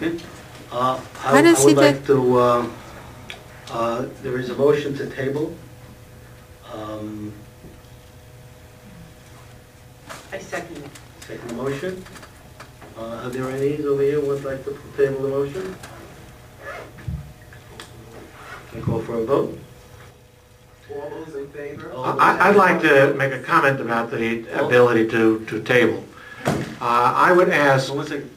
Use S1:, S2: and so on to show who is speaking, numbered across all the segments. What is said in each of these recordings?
S1: Okay.
S2: How does
S1: I would
S2: he
S1: like to, there is a motion to table.
S3: I second it.
S1: Second motion. Are there any over here who would like to table the motion? Can I call for a vote?
S4: All those in favor?
S5: I'd like to make a comment about the ability to table. I would ask,
S1: So one second.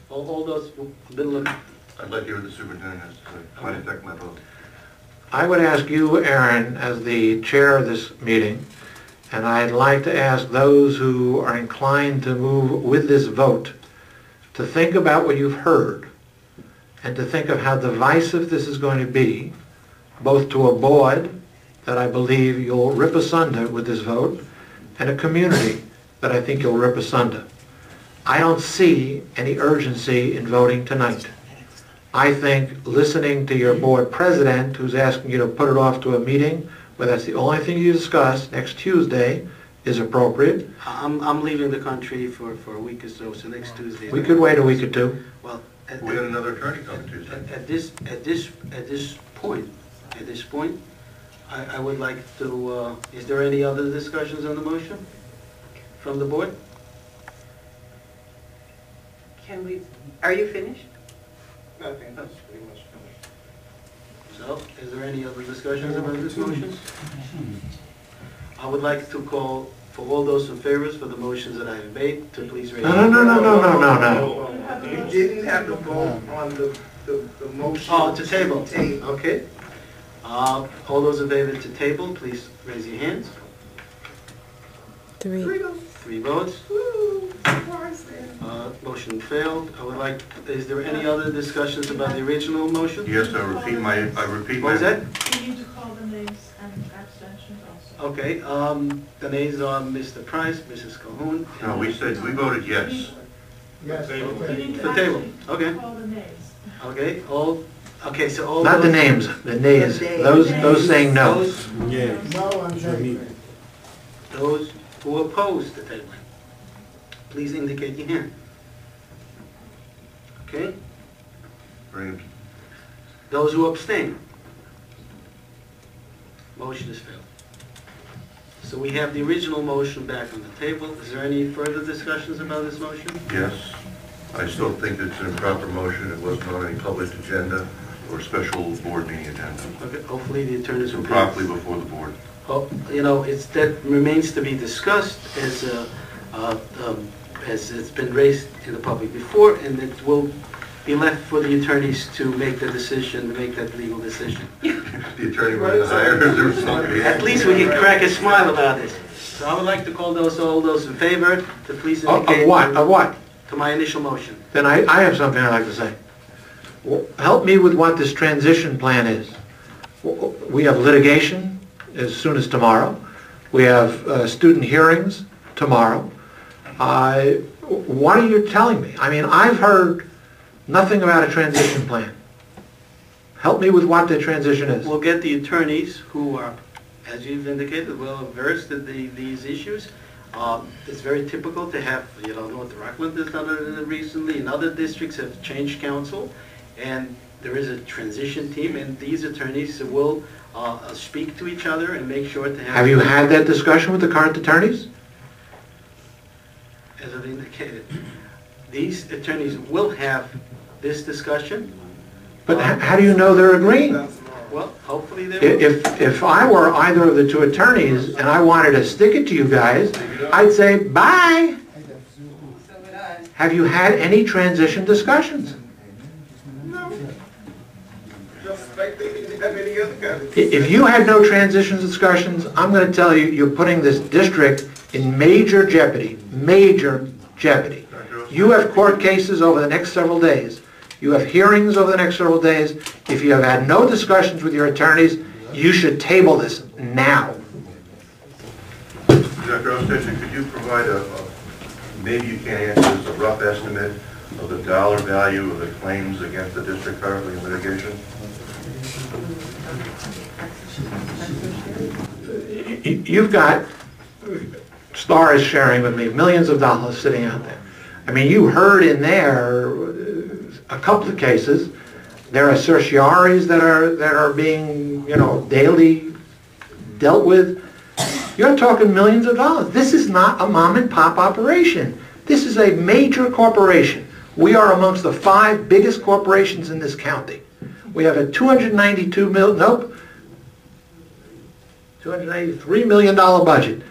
S1: All those who've been looking.
S6: I'd like to hear what the superintendent has to say. Might affect my vote.
S5: I would ask you, Aaron, as the chair of this meeting, and I'd like to ask those who are inclined to move with this vote to think about what you've heard and to think of how divisive this is going to be, both to a board that I believe you'll rip asunder with this vote and a community that I think you'll rip asunder. I don't see any urgency in voting tonight. I think listening to your board president, who's asking you to put it off to a meeting where that's the only thing you discuss next Tuesday, is appropriate.
S1: I'm leaving the country for a week or so next Tuesday.
S5: We could wait a week or two.
S1: Well,
S6: We had another attorney coming Tuesday.
S1: at this point, I would like to, is there any other discussions on the motion from the board?
S3: Can we, are you finished?
S4: I think that's pretty much finished.
S1: So, is there any other discussions about this motion? I would like to call for all those in favor for the motions that I have made to please raise.
S5: No.
S4: You didn't have to vote on the motion.
S1: Oh, to table.
S4: Table.
S1: Okay. All those in favor to table, please raise your hands.
S2: 3.
S1: 3 votes.
S4: Woo, surprise there.
S1: Motion failed. I would like, is there any other discussions about the original motion?
S6: Yes, I repeat my.
S1: What was that?
S7: You need to call the names and abstentions also.
S1: Okay, the names are Mr. Price, Mrs. Cahoon.
S6: No, we voted yes.
S4: Yes.
S7: You need to
S1: For table,
S7: actually
S1: okay.
S7: call the names.
S1: Okay, okay, so all
S5: Not the
S1: those-
S5: names, the nays. Those saying no.
S1: Those,
S4: No, I'm saying.
S1: those who oppose the tabling, please indicate your hand. Okay,
S6: Bring it.
S1: those who abstain. Motion is failed. So we have the original motion back on the table. Is there any further discussions about this motion?
S6: Yes. I still think it's an improper motion. It wasn't on any published agenda or special board meeting agenda.
S1: Okay, hopefully the attorneys will be...
S6: Properly before the board.
S1: Oh, you know, that remains to be discussed as it's been raised in the public before, and it will be left for the attorneys to make the decision, to make that legal decision.
S6: The attorney was hired or something.
S1: At least we can crack a smile about this. So I would like to call all those in favor to please indicate...
S5: Of what? Of what?
S1: To my initial motion.
S5: Then I have something I'd like to say. Help me with what this transition plan is. We have litigation as soon as tomorrow. We have student hearings tomorrow. What are you telling me? I mean, I've heard nothing about a transition plan. Help me with what the transition is.
S1: We'll get the attorneys who are, as you've indicated, well versed in these issues. It's very typical to have, North Rockland has done it recently, and other districts have changed counsel, and there is a transition team, and these attorneys will speak to each other and make sure to have...
S5: Have you had that discussion with the current attorneys?
S1: As I've indicated, these attorneys will have this discussion.
S5: But how do you know they're agreeing?
S1: Well, hopefully they will.
S5: If I were either of the two attorneys and I wanted to stick it to you guys, I'd say, bye.
S3: So would I.
S5: Have you had any transition discussions?
S4: No. Just like they didn't have any other kind of...
S5: If you had no transition discussions, I'm going to tell you, you're putting this district in major jeopardy. Major jeopardy. You have court cases over the next several days. You have hearings over the next several days. If you have had no discussions with your attorneys, you should table this now.
S6: Dr. Ostechen, could you provide maybe you can't answer this, a rough estimate of the dollar value of the claims against the district currently in litigation?
S5: You've got, Star is sharing with me, millions of dollars sitting out there. I mean, you heard in there a couple of cases. There are certiorari's that are being, daily dealt with. You're talking millions of dollars. This is not a mom and pop operation. This is a major corporation. We are amongst the 5 biggest corporations in this county. We have a $293 million budget.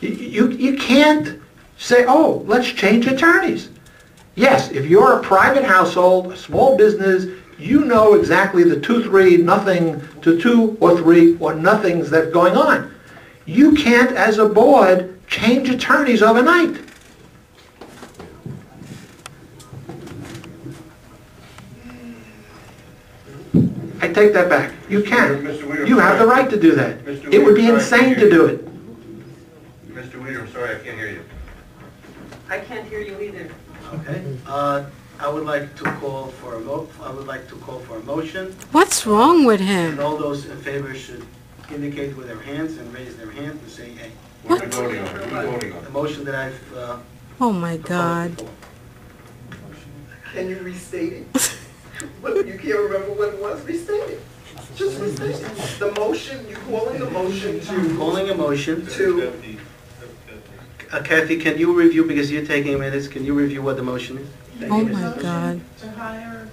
S5: You can't say, oh, let's change attorneys. Yes, if you're a private household, a small business, you know exactly the 2, 3, nothing to 2 or 3 or nothings that's going on. You can't, as a board, change attorneys overnight. I take that back. You can.
S6: Mr. Weeder,
S5: You have the right to do that.
S6: Mr.
S5: It would be
S6: Weeder,
S5: insane to do it.
S6: Mr. Weeder, I'm sorry, I can't hear you.
S3: I can't hear you either.
S1: Okay. I would like to call for a vote. I would like to call for a motion.
S2: What's wrong with
S1: And
S2: him?
S1: all those in favor should indicate with their hands and raise their hand and say aye.
S6: What are we voting on? What are we voting
S1: The
S6: on?
S1: motion that I've
S2: Oh my
S1: proposed
S2: God.
S1: before.
S4: Can you restate it? What, you can't remember what it was? Restate it. Just restate it. The motion, you calling the motion to...
S1: Calling a motion.
S4: To...
S1: Kathy, can you review, because you're taking minutes, can you review what the motion is?
S2: Oh
S7: The
S2: my
S7: motion
S2: God.
S7: To hire,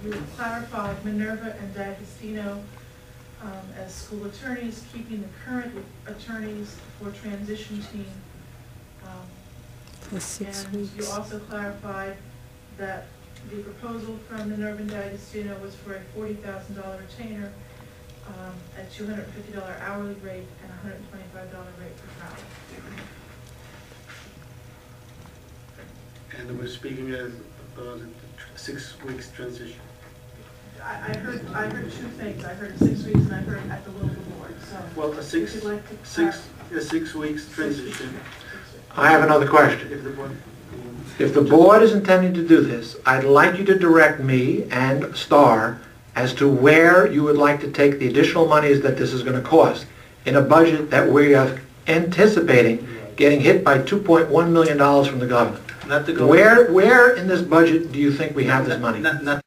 S7: you clarified Minerva and D'Agostino as school attorneys, keeping the current attorneys for transition team.
S2: For 6
S7: And you
S2: weeks.
S7: also clarified that the proposal from Minerva and D'Agostino was for a $40,000 retainer at $250 hourly rate and $125 rate for travel.
S1: And we're speaking as 6 weeks transition.
S7: I heard 2 things. I heard 6 weeks and I heard at the will of the board, so.
S1: Well, a
S7: if
S1: 6
S7: you'd like to
S1: 6 weeks transition.
S5: I have another question.
S1: If the board,
S5: If the board is intending to do this, I'd like you to direct me and Star as to where you would like to take the additional monies that this is going to cost in a budget that we are anticipating getting hit by $2.1 million from the government.
S1: not to go.
S5: Where in this budget do you think we have this money?
S1: Not